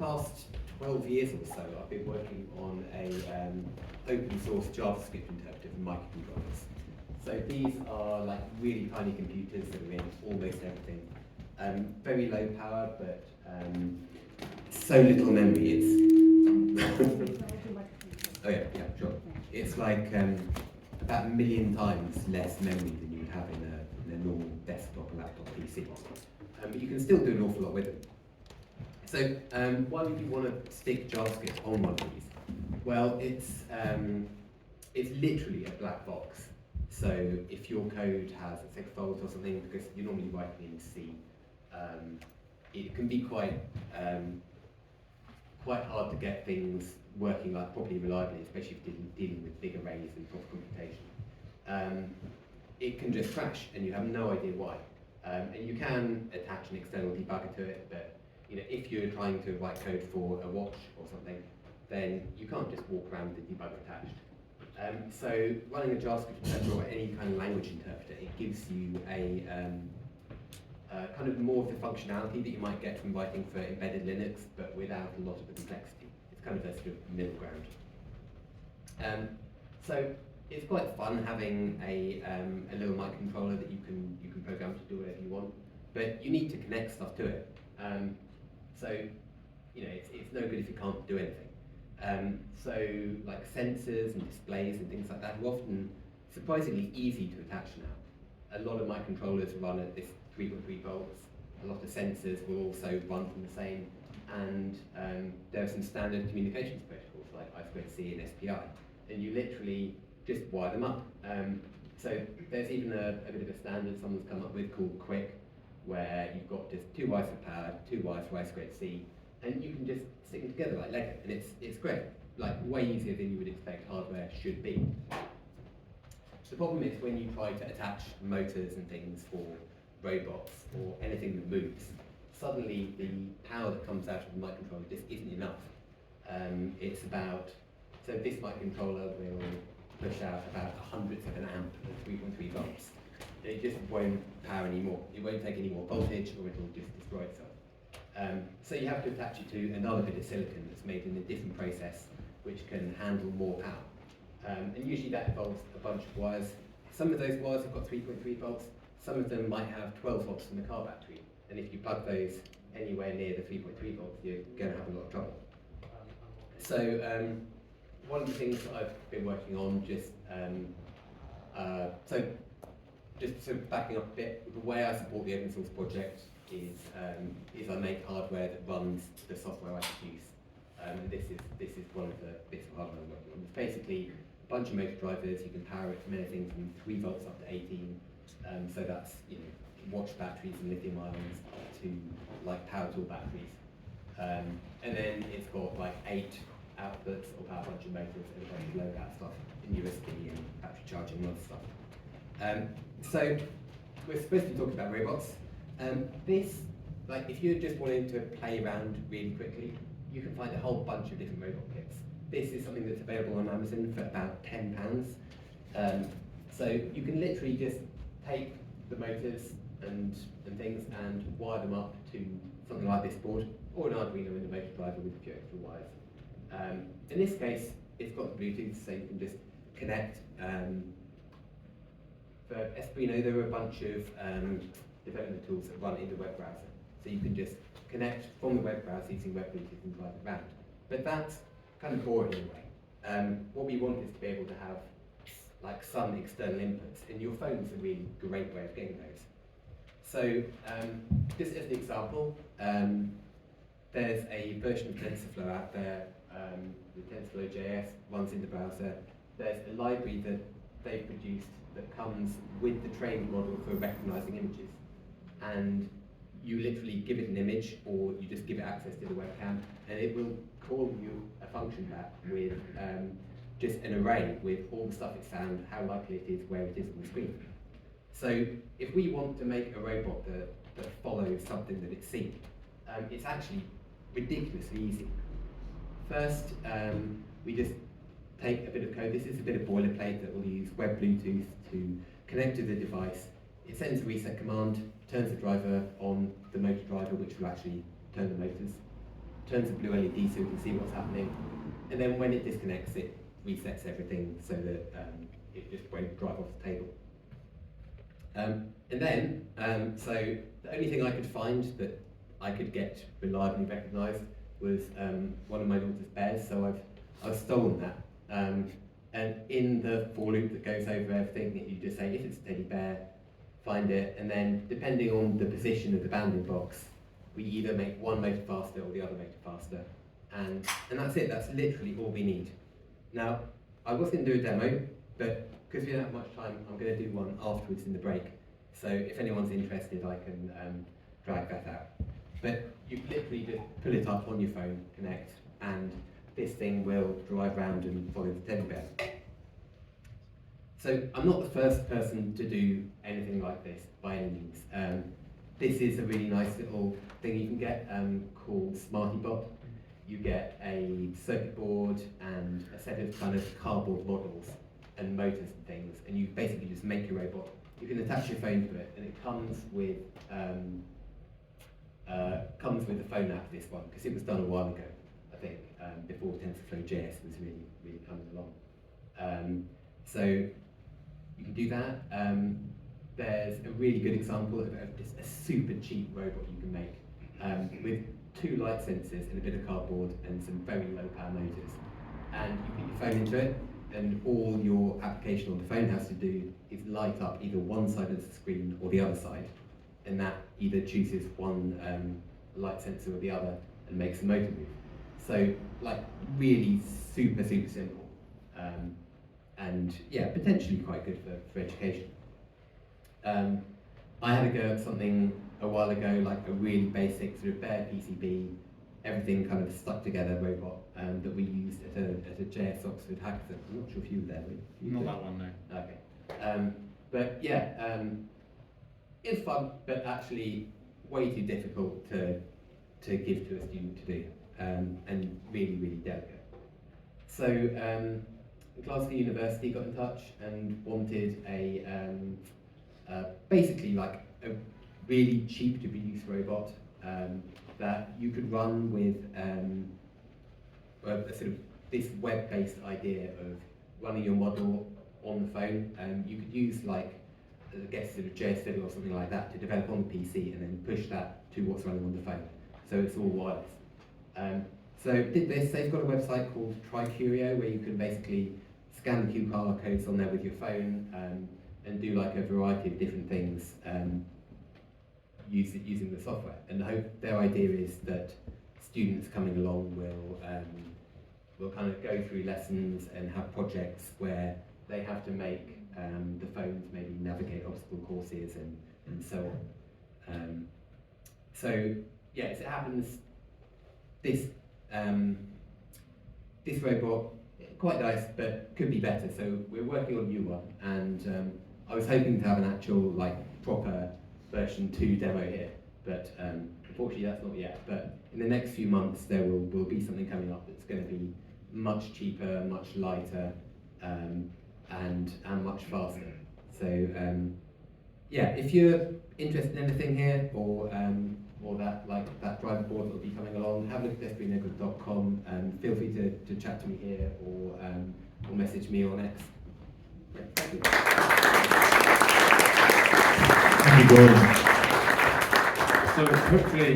past 12 years or so, I've been working on a open source JavaScript interpreter for microcontrollers. So these are like really tiny computers that are in almost everything. Very low power, but so little memory. It's oh yeah, sure. It's like about 1 million times less memory than you would have in a normal desktop or laptop PC. But you can still do an awful lot with it. So why would you want to stick JavaScript on one of these? Well, it's literally a black box. So if your code has a 6 fault or something, because you're normally writing in C, it can be quite hard to get things working like properly reliably, especially if you're dealing with big arrays and proper computation. It can just crash, and you have no idea why. And you can attach an external debugger to it, but if you're trying to write code for a watch or something, then you can't just walk around with the debugger attached. So running a JavaScript interpreter or any kind of language interpreter, it gives you a kind of more of the functionality that you might get from writing for embedded Linux, but without a lot of the complexity. It's kind of a sort of middle ground. So it's quite fun having a little microcontroller that you can program to do whatever you want, but you need to connect stuff to it. So it's no good if you can't do anything. So like sensors and displays and things like that are often surprisingly easy to attach now. A lot of microcontrollers run at this 3.3 volts. A lot of sensors will also run from the same, and there are some standard communications protocols like I2C and SPI, and you literally just wire them up. So there's even a bit of a standard someone's come up with called Quick, where you've got just 2 wires for power, 2 wires for I2C, and you can just stick them together like Lego, and it's great. Like way easier than you would expect hardware should be. The problem is when you try to attach motors and things for robots or anything that moves, suddenly the power that comes out of the microcontroller just isn't enough. So this microcontroller will push out about 100th of an amp at 3.3 volts. And it just won't power anymore. It won't take any more voltage, or it'll just destroy itself. So you have to attach it to another bit of silicon that's made in a different process, which can handle more power. And usually that involves a bunch of wires. Some of those wires have got 3.3 volts. Some of them might have 12 volts from the car battery. And if you plug those anywhere near the 3.3 volts, you're going to have a lot of trouble. So one of the things that I've been working on, just sort of backing up a bit, the way I support the open source project is I make hardware that runs the software I produce. And this is one of the bits of hardware I'm working on. It's basically a bunch of motor drivers. You can power it from anything from 3 volts up to 18. So that's watch batteries and lithium ions to like power tool batteries. And then it's got like 8 outputs or power bunch of motors and a bunch of low out stuff in USB and battery charging and other stuff. So we're supposed to be talking about robots. If you're just wanting to play around really quickly, you can find a whole bunch of different robot kits. This is something that's available on Amazon for about £10. So you can literally just take the motors and things and wire them up to something like this board, or an Arduino in the motor driver with a few extra wires. In this case, it's got Bluetooth, so you can just connect. For Espruino, there are a bunch of development tools that run in the web browser. So you can just connect from the web browser using web Bluetooth and drive it around. But that's kind of boring in a way. What we want is to be able to have like some external inputs, and your phone's a really great way of getting those. So just as an example, there's a version of TensorFlow out there. The TensorFlow.js runs in the browser. There's a library that they've produced that comes with the training model for recognizing images. And you literally give it an image, or you just give it access to the webcam, and it will call you a function back with just an array with all the stuff it's found, how likely it is, where it is on the screen. So if we want to make a robot that follows something that it's seen, it's actually ridiculously easy. First, we just take a bit of code. This is a bit of boilerplate that will use web Bluetooth to connect to the device. It sends a reset command, turns the driver on the motor driver, which will actually turn the motors, turns the blue LED so we can see what's happening, and then when it disconnects, it resets everything so that it just won't drive off the table. And then, so the only thing I could find that I could get reliably recognised was one of my daughter's bears, so I've stolen that. And in the for loop that goes over everything, you just say if it's a teddy bear, find it, and then depending on the position of the bounding box, we either make one motor faster or the other motor faster, and that's it. That's literally all we need. Now, I was going to do a demo, but because we don't have much time, I'm going to do one afterwards in the break. So if anyone's interested, I can drag that out. But you literally just pull it up on your phone, connect, and this thing will drive around and follow the teddy bear. So I'm not the first person to do anything like this by any means. This is a really nice little thing you can get called SmartyBot. You get a circuit board and a set of kind of cardboard models and motors and things, and you basically just make your robot. You can attach your phone to it, and it comes with the phone app. This one, because it was done a while ago, I think, before TensorFlow.js was really coming along. So you can do that. There's a really good example of just a super cheap robot you can make with 2 light sensors and a bit of cardboard and some very low power motors. And you put your phone into it, and all your application on the phone has to do is light up either one side of the screen or the other side, and that either chooses one light sensor or the other and makes the motor move. So, like, really super simple, and yeah, potentially quite good for education. I had a go at something a while ago, like a really basic sort of bare PCB, everything kind of stuck together robot that we used at a JS Oxford hackathon. I'm not sure if you were there. Not that one, no. Okay. But yeah, it's fun, but actually way too difficult to give to a student to do, and really delicate. So Glasgow University got in touch and wanted basically like a really cheap to produce robot that you could run with a sort of this web-based idea of running your model on the phone. You could use like I guess sort of JS Fiddle or something like that to develop on the PC and then push that to what's running on the phone. So it's all wireless. So did this. They've got a website called TryCurio where you can basically scan the QR codes on there with your phone and do like a variety of different things using the software. And their idea is that students coming along will kind of go through lessons and have projects where they have to make the phones maybe navigate obstacle courses and so on. So yeah, as it happens, this robot, quite nice, but could be better. So we're working on a new one, and I was hoping to have an actual like proper version 2 demo here, but unfortunately that's not yet. But in the next few months there will be something coming up that's going to be much cheaper, much lighter, and much faster. So yeah, if you're interested in anything here, or that driver board that will be coming along, have a look at s3negro.com and feel free to chat to me here or message me on X. Yeah, thank you. Thank you, Gordon. So quickly,